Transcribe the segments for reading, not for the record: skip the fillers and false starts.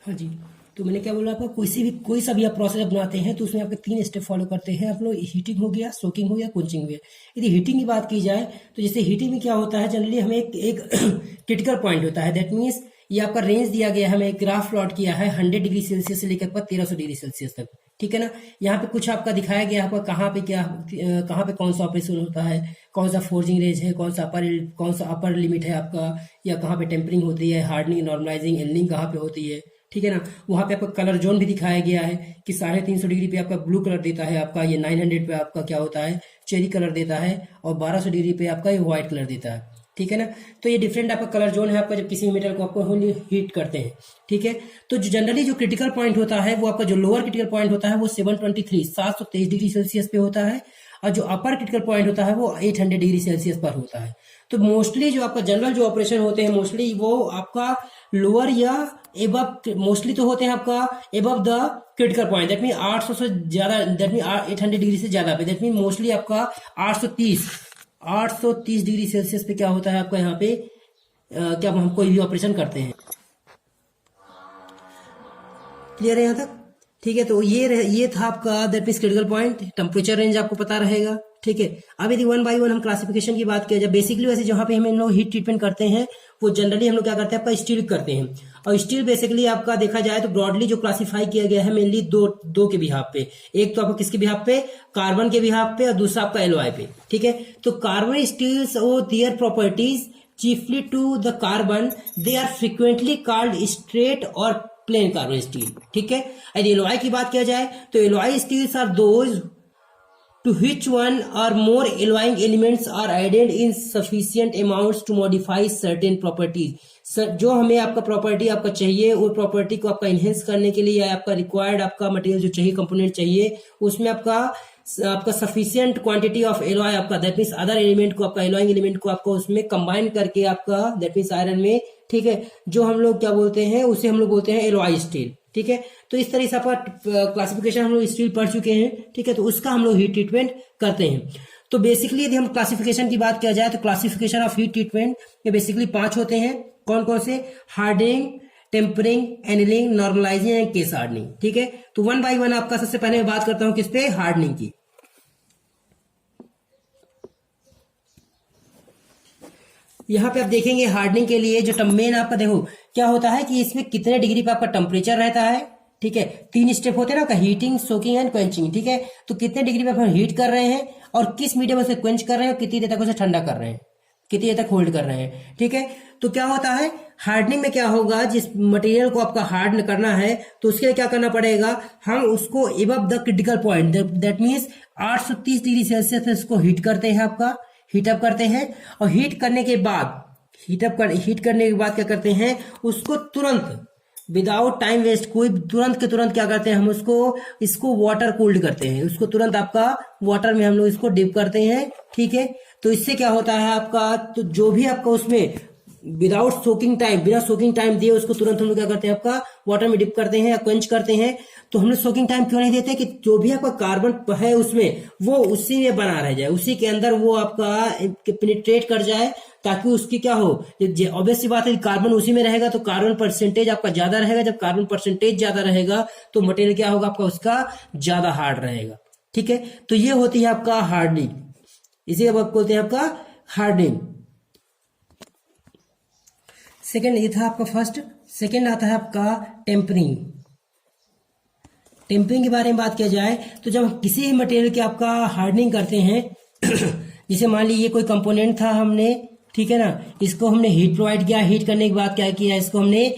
हाँ जी, तो मैंने क्या बोला आपको, कोई सा भी आप प्रोसेस बनाते हैं तो उसमें आपके 3 स्टेप फॉलो करते हैं आप लोग। हीटिंग हो गया, सोकिंग हो गया, कुंचिंग हो गया। यदि हीटिंग की बात की जाए तो जैसे हीटिंग में क्या होता है, जनरली हमें एक क्रिटिकल पॉइंट होता है। दैट मीन्स ये आपका रेंज दिया गया है, हमें एक ग्राफ प्लॉट किया है 100 डिग्री सेल्सियस से लेकर 1300 डिग्री सेल्सियस तक, ठीक है ना। यहाँ पे कुछ आपका दिखाया गया है आपका कहाँ पे कौन सा ऑपरेशन होता है, कौन सा फोर्जिंग रेंज है, कौन सा अपर लिमिट है आपका, या कहाँ पे टेम्परिंग होती है, हार्डनिंग, नॉर्मलाइजिंग, एनलिंग कहाँ पे होती है, ठीक है ना। वहाँ पे आपका कलर जोन भी दिखाया गया है कि 350 डिग्री पे आपका ब्लू कलर देता है, आपका ये 900 पे आपका क्या होता है, चेरी कलर देता है, और 1200 डिग्री पे आपका ये व्हाइट कलर देता है, ठीक है ना। तो ये डिफरेंट आपका कलर जोन है आपका जब किसी मेटल को आपको हीट करते हैं, ठीक है। तो जनरली जो क्रिटिकल पॉइंट होता है वो आपका, जो लोअर क्रिटिकल पॉइंट होता है वो 723 डिग्री सेल्सियस पे होता है, और जो अपर क्रिटिकल पॉइंट होता है वो 800 डिग्री सेल्सियस पर होता है। तो मोस्टली जो आपका जनरल जो ऑपरेशन होते हैं मोस्टली वो आपका लोअर या एबव, मोस्टली तो होते हैं आपका above the critical point. That mean 800 से ज्यादा, दैट मीन 800 डिग्री से ज्यादा पे, दैट मीन मोस्टली आपका 830 डिग्री सेल्सियस पे क्या होता है आपका यहाँ पे क्या हम कोई भी ऑपरेशन करते हैं। क्लियर है यहाँ तक? ठीक है, तो ये था आपका that means critical point. Temperature range आपको पता रहेगा, ठीक है। अब यदि 1 बाय 1 हम क्लासिफिकेशन की बात किया जाए, बेसिकली वैसे जहाँ पे हम लोग हीट ट्रीटमेंट करते हैं वो जनरली हम लोग क्या करते हैं, आपका स्टील करते हैं। और स्टील बेसिकली आपका देखा जाए तो ब्रॉडली जो क्लासिफाई किया गया है मेनली दो के बिहाफ पे। एक तो आपको किसके बिहाफ पे, कार्बन के बिहाफ पे, और दूसरा आपका एलॉय पे, ठीक है। तो कार्बन स्टील्स और their properties chiefly to the carbon, they are frequently called straight or plain carbon steel, ठीक है। यदि एलॉय की बात किया जाए तो alloy steels are those to which one or more alloying elements are added in sufficient amounts to modify certain properties। जो हमें आपका प्रॉपर्टी आपका चाहिए वो प्रॉपर्टी को आपका इनहेंस करने के लिए या आपका रिक्वायर्ड आपका मटेरियल जो चाहिए, कंपोनेंट चाहिए, उसमें आपका सफिशियंट क्वांटिटी ऑफ एलॉय आपका, दैट मीन्स अदर एलिमेंट को आपका, एलॉइंग एलिमेंट को आपको उसमें कंबाइन करके आपका, दैट मीन्स आयरन में, ठीक है, जो हम लोग क्या बोलते हैं उसे हम लोग बोलते हैं एलॉय स्टील, ठीक है। तो इस तरह से आपका क्लासिफिकेशन हम लोग स्टील पढ़ चुके हैं, ठीक है। तो उसका हम लोग हीट ट्रीटमेंट करते हैं। तो बेसिकली यदि हम क्लासिफिकेशन की बात किया जाए तो क्लासिफिकेशन ऑफ हीट ट्रीटमेंट ये बेसिकली 5 होते हैं। कौन कौन से? Hardening, tempering, annealing, normalizing and case hardening, ठीक है। तो 1 बाय 1 आपका सबसे पहले मैं बात करता हूं किस पे, हार्डनिंग की। यहाँ पे आप देखेंगे हार्डनिंग के लिए जो मेन आपका देखो क्या होता है कि इसमें कितने डिग्री पे आपका टेम्परेचर रहता है, ठीक है। 3 स्टेप होते हैं ना, हीटिंग, सोकिंग एंड क्वेंचिंग, ठीक है। तो कितने डिग्री पे आप हीट कर रहे हैं और किस मीडियम से क्वेंच कर रहे हैं और कितनी देर तक उसे ठंडा कर रहे हैं, कितनी देर तक होल्ड कर रहे हैं, ठीक है। तो क्या होता है हार्डनिंग में, क्या होगा, जिस मटेरियल को आपका हार्ड करना है तो उसके लिए क्या करना पड़ेगा, हम उसको above the critical point, that means 830 degree Celsius से उसको हीट करते हैं, आपका हीटअप करते हैं। और हीट करने के बाद क्या करते हैं, उसको तुरंत विदाउट टाइम वेस्ट, कोई तुरंत के तुरंत क्या करते हैं, हम इसको वाटर कूल्ड करते हैं, उसको तुरंत आपका वाटर में हम लोग इसको डिप करते हैं, ठीक है। तो इससे क्या होता है आपका, तो जो भी आपका उसमें विदाउट सोकिंग टाइम, बिना सोकिंग टाइम दिए उसको तुरंत हम लोग क्या करते हैं, आपका वाटर में डिप करते हैं या क्वेंच करते हैं। तो हम लोग सोकिंग टाइम क्यों नहीं देते कि जो भी आपका कार्बन है उसमें वो उसी में बना रह जाए, उसी के अंदर वो आपका पेनिट्रेट कर जाए, ताकि उसकी क्या हो, ऑब्वियस सी बात है कार्बन उसी में रहेगा तो कार्बन परसेंटेज आपका ज्यादा रहेगा। जब कार्बन परसेंटेज ज्यादा रहेगा तो मटेरियल क्या होगा आपका, उसका ज्यादा हार्ड रहेगा, ठीक है। तो ये होती है आपका हार्डनिंग, इसे अब आप बोलते हैं आपका हार्डनिंग। सेकेंड ये था आपका फर्स्ट। सेकेंड आता है आपका टेम्परिंग। टेम्परिंग के बारे में बात किया जाए तो जब हम किसी भी मटेरियल की आपका हार्डनिंग करते हैं जैसे मान लीजिए कोई कंपोनेंट था हमने, ठीक है ना, इसको हमने हीट प्रोवाइड किया, हीट करने के बाद क्या किया, इसको हमने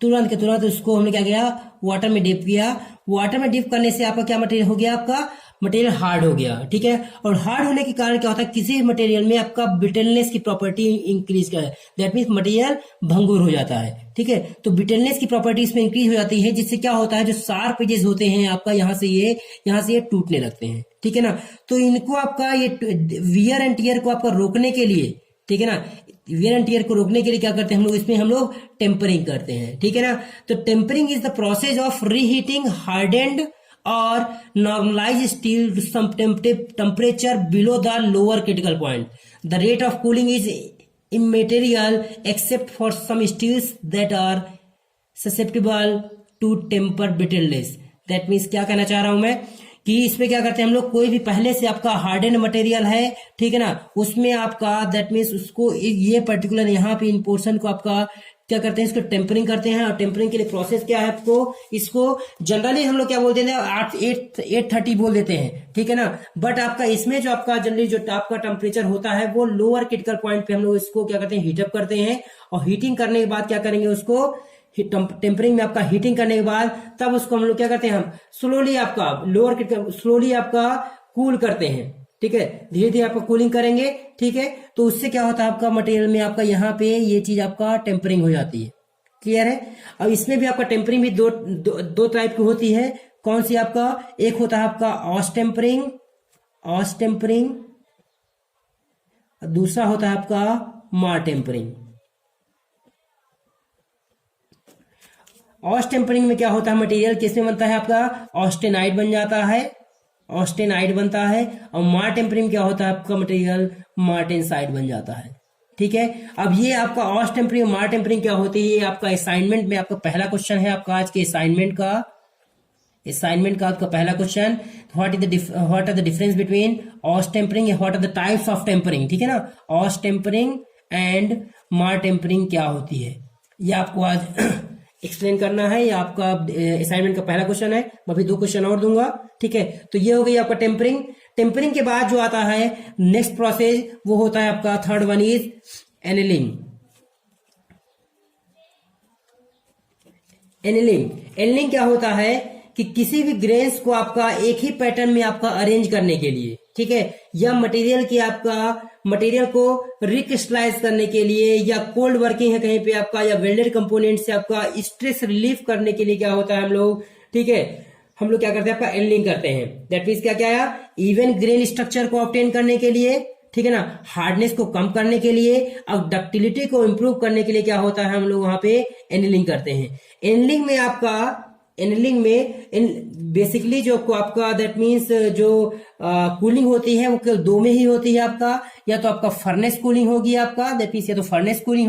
तुरंत के तुरंत उसको हमने क्या किया, वाटर में डिप किया। वाटर में डिप करने से आपका क्या मटेरियल हो गया, आपका मटेरियल हार्ड हो गया, ठीक है। और हार्ड होने के कारण क्या होता है, किसी मटेरियल में आपका ब्रिटलनेस की प्रॉपर्टी इंक्रीज कर, दैट मीन्स मटेरियल भंगुर हो जाता है, ठीक है। तो ब्रिटलनेस की प्रॉपर्टी इसमें इंक्रीज हो जाती है, जिससे क्या होता है, जो शार्प एजेस होते हैं आपका यहाँ से ये टूटने लगते हैं, ठीक है ना। तो इनको आपका ये वियर एंड टियर को आपका रोकने के लिए, ठीक है ना, वियर एंड टियर को रोकने के लिए क्या करते हैं हम लोग, इसमें हम लोग टेम्परिंग करते हैं, ठीक है ना। तो tempering is the process of reheating hardened और normalise steel to some temperature below the lower critical point. The rate of cooling is immaterial except for some steels that are susceptible to temper brittleness. That means क्या कहना चाह रहा हूं मैं कि इसमें क्या करते हैं हम लोग, कोई भी पहले से आपका हार्डेंड मटेरियल है, ठीक है ना, उसमें आपका दैट मीन्स उसको ये पर्टिकुलर यहाँ पे इन पोर्शन को आपका क्या करते हैं, इसको टेम्परिंग करते हैं। और टेम्परिंग के लिए प्रोसेस क्या है, आपको इसको जनरली हम लोग क्या बोलते हैं 830 बोल देते हैं, ठीक है ना। बट आपका इसमें जो आपका जनरली जो आपका टेम्परेचर होता है वो लोअर क्रिटिकल पॉइंट पे हम लोग इसको क्या करते हैं, हीटअप करते हैं। और हीटिंग करने के बाद क्या करेंगे, उसको टेम्परिंग में आपका हीटिंग करने के बाद तब उसको हम लोग क्या करते हैं, हम स्लोली आपका लोअर क्रिटिकल स्लोली आपका कूल करते हैं, ठीक है, धीरे धीरे आपका कूलिंग करेंगे, ठीक है। तो उससे क्या होता है आपका मटेरियल में आपका यहाँ पे ये चीज आपका टेम्परिंग हो जाती है। क्लियर है। अब इसमें भी आपका टेम्परिंग भी दो टाइप की होती है। कौन सी, आपका एक होता है आपका ऑस टेम्परिंग, दूसरा होता है आपका मार टेम्परिंग। ऑस टेम्परिंग में क्या होता है, मटेरियल किसमें बनता है आपका, ऑस्टेनाइड बन जाता है, ऑस्टेनाइड बनता है। और मार टेम्परिंग क्या होता है आपका, मटेरियल मार्टेनसाइड बन जाता है, ठीक है। अब ये आपका ऑस टेम्परिंग मार टेम्परिंग क्या होती है, ये आपका असाइनमेंट में आपका पहला क्वेश्चन है, आपका आज के असाइनमेंट का आपका पहला question, what are the difference between austempering, what are the types of tempering, ठीक है ना। Austempering and martempering क्या होती है, ये आपको आज एक्सप्लेन करना है। ये आपका असाइनमेंट का पहला क्वेश्चन है। मैं अभी 2 क्वेश्चन और दूंगा, ठीक है। तो ये हो गई आपका टेम्परिंग के बाद जो आता है नेक्स्ट प्रोसेस वो होता है आपका third one is annealing. Annealing क्या होता है कि किसी भी ग्रेन्स को आपका एक ही पैटर्न में आपका अरेंज करने के लिए, ठीक है, या मटेरियल को रिक्रिस्टलाइज करने के लिए, या कोल्ड वर्किंग है कहीं पे आपका, या वेल्डेड कंपोनेंट से आपका स्ट्रेस रिलीफ करने के लिए क्या होता है हम लोग, ठीक है, हम लोग क्या करते हैं आपका एनिलिंग करते हैं। दैट मीन्स क्या आया, इवन ग्रेन स्ट्रक्चर को ऑब्टेन करने के लिए, ठीक है ना, हार्डनेस को कम करने के लिए और डक्टिलिटी को इंप्रूव करने के लिए क्या होता है हम लोग वहां पे एनिलिंग करते हैं। एनिलिंग में बेसिकली जो आपका दैट मीन्स जो कूलिंग होती है वो केवल 2 में ही होती है आपका, या तो आपका फर्नेस कूलिंग होगी आपका, दैट मीन्स या तो फर्नेस कूलिंग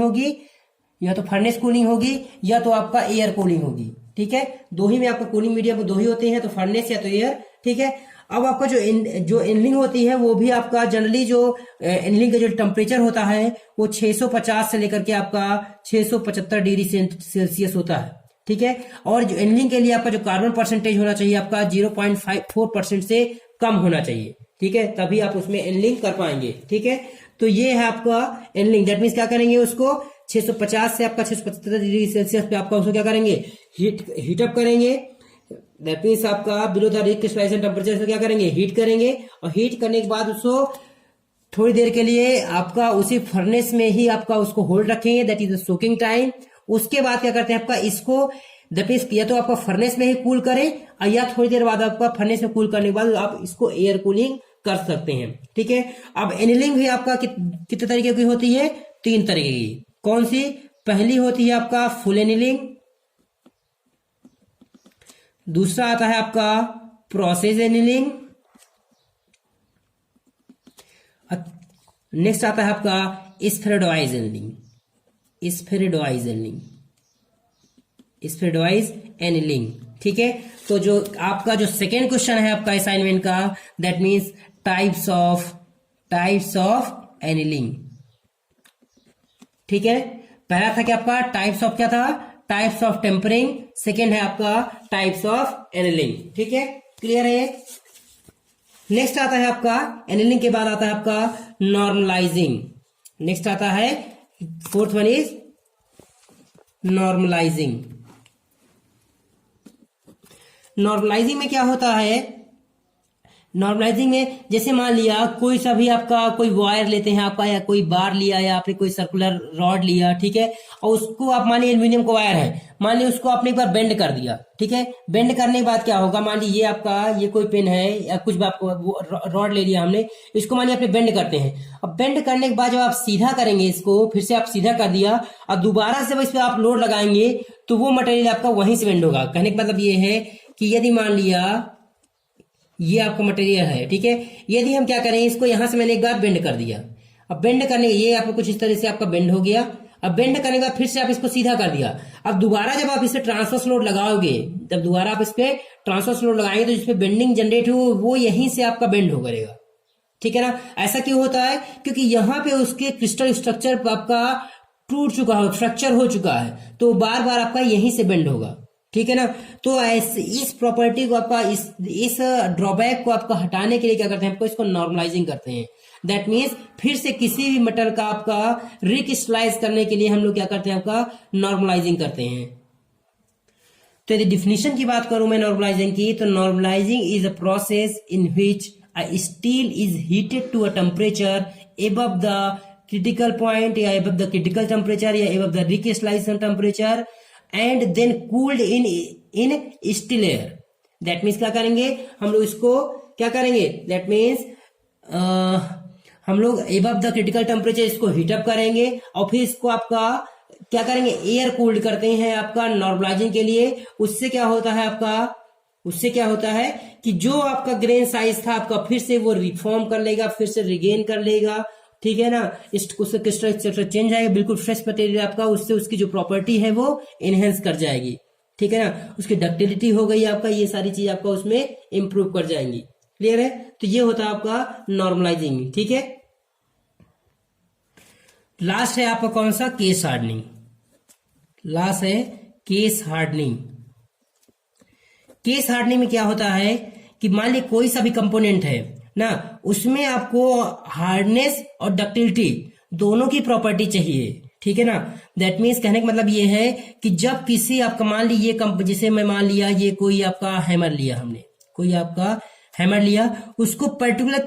होगी या तो आपका एयर कूलिंग होगी, ठीक है। 2 ही में आपका कूलिंग मीडियम 2 ही होते हैं, तो फर्नेस या तो एयर, ठीक है। अब आपका जो एनिलिंग होती है वो भी आपका जनरली जो एनिलिंग का जो टेम्परेचर होता है वो 650 से लेकर के आपका 675 डिग्री सेल्सियस होता है, ठीक है। और जो एनिलिंग के लिए आपका जो कार्बन परसेंटेज होना चाहिए आपका 0.54% से कम होना चाहिए, ठीक है, तभी आप उसमें एनिलिंग कर पाएंगे, ठीक है। तो ये है आपका एनिलिंग। दैट मीन्स क्या करेंगे, उसको 650 से आपका 675 डिग्री सेल्सियस पे आपका उसको क्या करेंगे, हीटअप करेंगे। दैट मीन्स आपका बिलो द रिक्रिस्टलाइजेशन टेम्परेचर से क्या करेंगे, हीट करेंगे। और हीट करने के बाद उसको थोड़ी देर के लिए आपका उसी फर्नेस में ही आपका उसको होल्ड रखेंगे, that is the soaking time. उसके बाद क्या करते हैं आपका इसको दैट मीन्स या तो आपका फर्नेस में ही कूल करें, या थोड़ी देर बाद आपका फर्नेस में कूल करने के बाद आप इसको एयर कूलिंग कर सकते हैं, ठीक है। अब एनिलिंग भी आपका कितने तरीके की होती है, 3 तरीके की। कौन सी, पहली होती है आपका फुल एनिलिंग, दूसरा आता है आपका प्रोसेस एनिलिंग, नेक्स्ट आता है आपका स्फेरिडोइज एनिलिंग, ठीक है। तो जो आपका जो सेकेंड क्वेश्चन है आपका असाइनमेंट का, that means types of annealing, ठीक है। पहला था क्या आपका टाइप्स ऑफ टेम्परिंग, सेकेंड है आपका टाइप्स ऑफ एनिलिंग, ठीक है, क्लियर है। नेक्स्ट आता है आपका एनिलिंग के बाद आता है आपका नॉर्मलाइजिंग। नेक्स्ट आता है fourth one is normalising. Normalising में क्या होता है, नॉर्मलाइजिंग में जैसे मान लिया कोई सा भी आपका कोई वायर लेते हैं आपका, या कोई बार लिया, या आपने कोई सर्कुलर रॉड लिया, ठीक है, और उसको आप मान लीजिए एल्यूमिनियम का वायर है, मान लीजिए उसको आपने एक बार बेंड कर दिया, ठीक है। बेंड करने के बाद क्या होगा, मान लीजिए ये कोई पेन है या कुछ भी आपको रॉड ले लिया हमने, इसको मान लीजिए बेंड करते हैं। अब बेंड करने के बाद जब आप सीधा करेंगे इसको, फिर से आप सीधा कर दिया और दोबारा से इस पर आप लोड लगाएंगे तो वो मटेरियल आपका वहीं से बेंड होगा। कहने का मतलब ये है कि यदि मान लिया ये आपका मटेरियल है, ठीक है, यदि हम क्या करें, इसको यहां से मैंने एक बार बेंड कर दिया, अब बेंड करने ये आपको कुछ इस तरह से आपका बेंड हो गया। अब बेंड करने के बाद फिर से आप इसको सीधा कर दिया। अब दोबारा जब आप इस पे ट्रांसवर्स लोड लगाओगे, जब दोबारा आप इस पे ट्रांसवर्स लोड लगाएंगे तो जिसपे बेंडिंग जनरेट हो वो यहीं से आपका बेंड हो करेगा, ठीक है ना। ऐसा क्यों होता है? क्योंकि यहाँ पे उसके क्रिस्टल स्ट्रक्चर आपका टूट चुका है, फ्रैक्चर हो चुका है, तो बार बार आपका यहीं से बेंड होगा, ठीक है ना। तो ऐसे इस प्रॉपर्टी को आपका इस ड्रॉबैक को आपका हटाने के लिए क्या करते हैं, आपको इसको नॉर्मलाइजिंग करते हैं। दैट मीन्स फिर से किसी भी मेटल का आपका रिक्रिस्टलाइज करने के लिए हम लोग क्या करते हैं, आपका नॉर्मलाइजिंग करते हैं। तो यदि डिफिनीशन की बात करूं मैं नॉर्मलाइजिंग की, तो normalizing is a process in which a steel is heated to a temperature above the critical point या एबव द क्रिटिकल टेम्परेचर या above the recrystallization temperature and then cooled in still air. That means क्या करेंगे हम लोग, इसको क्या करेंगे, that means हम लोग एबव द क्रिटिकल टेम्परेचर इसको हीटअप करेंगे और फिर इसको आपका क्या करेंगे, एयर कूल्ड करते हैं आपका नॉर्मलाइजिंग के लिए। उससे क्या होता है आपका, उससे क्या होता है कि जो आपका ग्रेन साइज था आपका फिर से वो रिफॉर्म कर लेगा, फिर से रिगेन कर लेगा, ठीक है ना। उससे क्रिस्टल स्ट्रक्चर चेंज आएगा, बिल्कुल फ्रेश मटेरियल आपका, उससे उसकी जो प्रॉपर्टी है वो एनहेंस कर जाएगी, ठीक है ना। उसकी डक्टिलिटी हो गई आपका, ये सारी चीज आपका उसमें इंप्रूव कर जाएंगी। क्लियर है? तो ये होता है आपका नॉर्मलाइजिंग, ठीक है। लास्ट है आपका कौन सा, केस हार्डनिंग। लास्ट है केस हार्डनिंग। केस हार्डनिंग में क्या होता है कि मान ली कोई सा भी कंपोनेंट है ना, उसमें आपको हार्डनेस और डक्टिलिटी दोनों की प्रॉपर्टी चाहिए, ठीक है ना। दैट मीन्स कहने का मतलब ये है कि जब किसी आपका मान ली ये जैसे मैं मान लिया ये कोई आपका हैमर लिया, हमने कोई आपका हैमर लिया, उसको पर्टिकुलर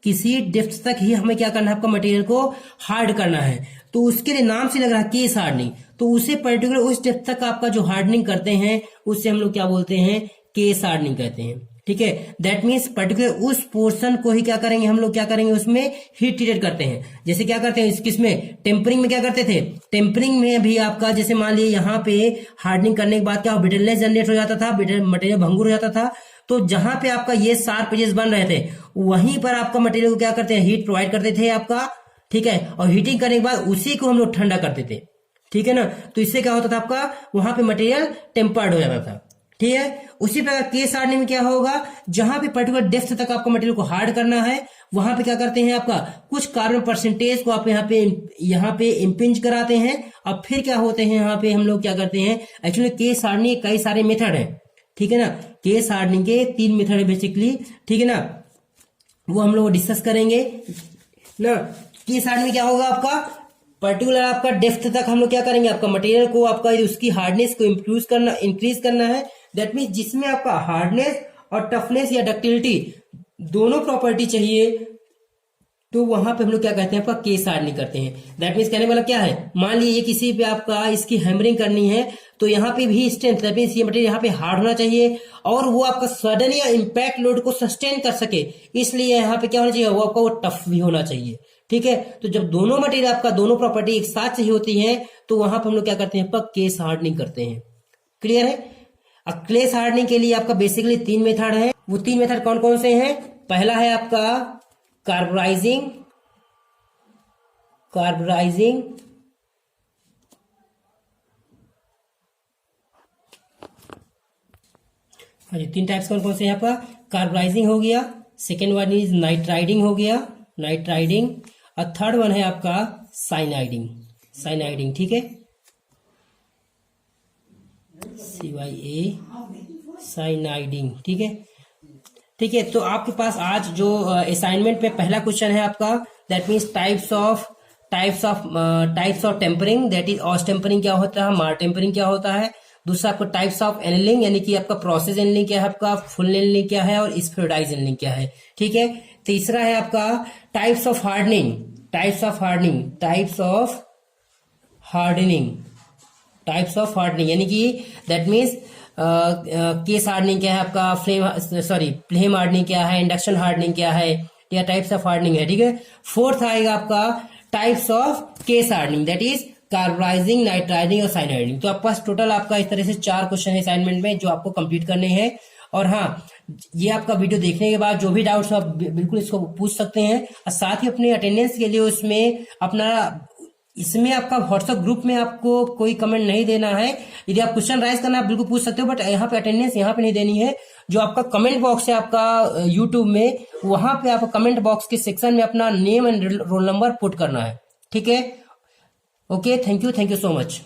किसी डेप्थ तक ही हमें क्या करना है, आपका मटेरियल को हार्ड करना है। तो उसके लिए नाम से लग रहा है केस हार्डनिंग, तो उसे पर्टिकुलर उस डेप्थ तक आपका जो हार्डनिंग करते हैं उससे हम लोग क्या बोलते हैं, केस हार्डनिंग कहते हैं, ठीक है। दैट मीन्स पर्टिकुलर उस पोर्शन को ही क्या करेंगे हम लोग, क्या करेंगे उसमें हीट ट्रीटेड करते हैं। जैसे क्या करते हैं किसमें, टेम्परिंग में क्या करते थे, टेम्परिंग में भी आपका जैसे मान लीजिए यहाँ पे हार्डनिंग करने के बाद क्या ब्रिटलनेस जनरेट हो जाता था, मटेरियल भंगुर हो जाता था। तो जहां पे आपका ये शार्प एजेस बन रहे थे वहीं पर आपका मटेरियल को क्या करते हैं, हीट प्रोवाइड करते थे आपका, ठीक है। और हीटिंग करने के बाद उसी को हम लोग ठंडा करते थे, ठीक है ना। तो इससे क्या होता था आपका वहां पे मटेरियल टेम्पर्ड हो जाता था, ठीक है। उसी प्रकार केस हार्डनिंग में क्या होगा, जहां पे पर्टिकुलर डेप्थ तक आपको मटेरियल को हार्ड करना है वहां पे क्या करते हैं, आपका कुछ कार्बन परसेंटेज को आप यहाँ पे इंपिंज कराते हैं। अब फिर क्या होते हैं यहाँ पे हम लोग क्या करते हैं, एक्चुअली केस हार्डनिंग कई सारे मेथड है, ठीक है ना। केस हार्डनिंग के 3 मेथड है बेसिकली, ठीक है ना, वो हम लोग डिस्कस करेंगे ना। केस हार्डनिंग में क्या होगा, आपका पर्टिकुलर आपका डेप्थ तक हम लोग क्या करेंगे, आपका मटेरियल को आपका उसकी हार्डनेस को इंक्रीज करना है। दैट मीन्स जिसमें आपका हार्डनेस और टफनेस या डक्टिलिटी दोनों प्रॉपर्टी चाहिए, तो वहां पे हम लोग क्या कहते हैं, आपका केस हार्डनिंग करते हैं। दैट मीन्स कहने वाला क्या है, मान लीजिए किसी पे आपका इसकी हैमरिंग करनी है तो यहाँ पे भी स्ट्रेंथ, दैट मीन्स ये मटेरियल यहाँ पे हार्ड होना चाहिए और वो आपका सडन या इम्पैक्ट लोड को सस्टेन कर सके, इसलिए यहाँ पे क्या होना चाहिए, वो आपका वो टफ भी होना चाहिए, ठीक है। तो जब दोनों मटेरियल आपका दोनों प्रॉपर्टी एक साथ चाहिए होती है तो वहां पर हम लोग क्या करते हैं, आपका केस हार्डनिंग करते हैं। क्लियर है? अब केस हार्डनिंग के लिए आपका बेसिकली 3 मेथड है। वो 3 मेथड कौन कौन से हैं? पहला है आपका कार्बोराइजिंग, हाँ जी, 3 टाइप्स कौन कौन से हैं आपका, कार्बोराइजिंग हो गया, सेकेंड वन इज नाइट्राइडिंग हो गया, नाइट्राइडिंग, और थर्ड वन है आपका साइनाइडिंग, ठीक है, CYA साइनाइडिंग, ठीक है। ठीक है, तो आपके पास आज जो असाइनमेंट में पहला क्वेश्चन है आपका, that means types of tempering, that is austempering क्या होता है, मार टेम्परिंग क्या होता है। दूसरा आपको टाइप्स ऑफ एनलिंग, यानी कि आपका प्रोसेस एनलिंग क्या है, आपका फुल एनलिंग क्या है, और स्फेरोइडाइज एनलिंग क्या है, ठीक है। तीसरा है आपका टाइप्स ऑफ हार्डनिंग, यानी कि दैट मीन्स केस हार्डनिंग क्या है आपका, फ्लेम हार्डनिंग क्या है, इंडक्शन हार्डनिंग क्या है, या टाइप्स ऑफ हार्डनिंग है, ठीक है। फोर्थ आएगा आपका types of case hardening, that is carburising, nitriding और साइनाइडिंग। तो आपके पास टोटल आपका इस तरह से 4 क्वेश्चन है असाइनमेंट में जो आपको कंप्लीट करने हैं। और हाँ, ये आपका वीडियो देखने के बाद जो भी डाउट्स आप बिल्कुल इसको पूछ सकते हैं, और साथ ही अपने अटेंडेंस के लिए उसमें अपना इसमें आपका व्हाट्सएप ग्रुप में आपको कोई कमेंट नहीं देना है। यदि आप क्वेश्चन राइज करना आप बिल्कुल पूछ सकते हो, बट यहाँ पे अटेंडेंस यहाँ पे नहीं देनी है। जो आपका कमेंट बॉक्स है आपका यूट्यूब में, वहां पे आप कमेंट बॉक्स के सेक्शन में अपना name and roll number put करना है। ठीक है, okay, thank you so much.